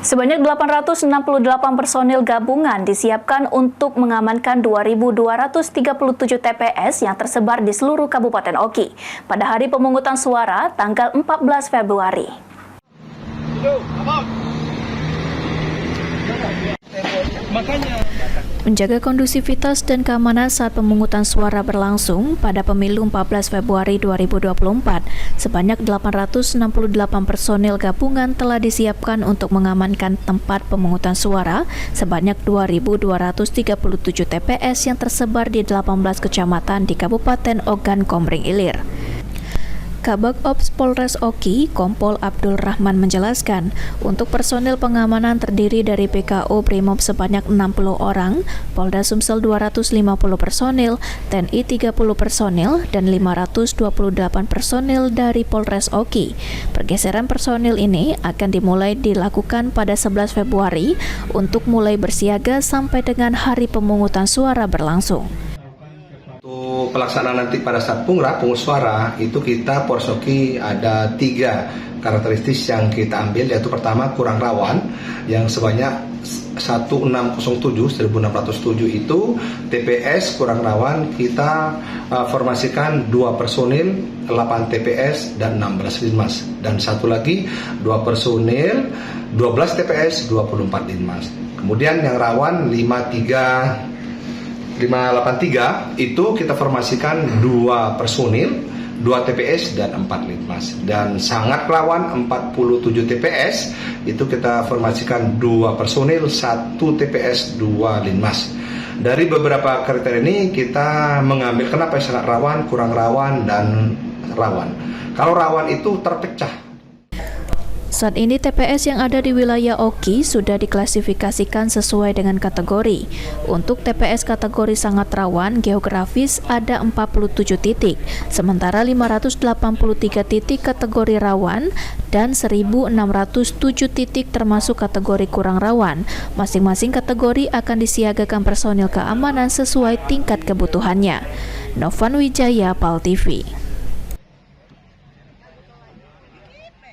Sebanyak 868 personil gabungan disiapkan untuk mengamankan 2.237 TPS yang tersebar di seluruh Kabupaten Oki pada hari pemungutan suara tanggal 14 Februari. Menjaga kondusivitas dan keamanan saat pemungutan suara berlangsung pada pemilu 14 Februari 2024, sebanyak 868 personil gabungan telah disiapkan untuk mengamankan tempat pemungutan suara sebanyak 2.237 TPS yang tersebar di 18 kecamatan di Kabupaten Ogan Komering Ilir. Kabag Ops Polres Oki, Kompol Abdul Rahman menjelaskan, untuk personil pengamanan terdiri dari PKO Brimob sebanyak 60 orang, Polda Sumsel 250 personil, TNI 30 personil, dan 528 personil dari Polres Oki. Pergeseran personil ini akan dimulai dilakukan pada 11 Februari untuk mulai bersiaga sampai dengan hari pemungutan suara berlangsung. Untuk pelaksanaan nanti pada saat pemungutan suara itu kita Polres Oki ada 3 karakteristik yang kita ambil, yaitu pertama kurang rawan yang sebanyak 1607 itu TPS kurang rawan kita formasikan 2 personil 8 TPS dan 16 linmas, dan satu lagi 2 personil 12 TPS 24 linmas. Kemudian yang rawan 583 itu kita formasikan 2 personil, 2 TPS dan 4 linmas. Dan sangat rawan 47 TPS itu kita formasikan 2 personil, 1 TPS, 2 linmas. Dari beberapa kriteria ini kita mengambil kenapa sangat rawan, kurang rawan, dan rawan. Kalau rawan itu terpecah. Saat ini TPS yang ada di wilayah Oki sudah diklasifikasikan sesuai dengan kategori. Untuk TPS kategori sangat rawan geografis ada 47 titik, sementara 583 titik kategori rawan dan 1.607 titik termasuk kategori kurang rawan. Masing-masing kategori akan disiagakan personil keamanan sesuai tingkat kebutuhannya. Novan Wijaya, PAL TV.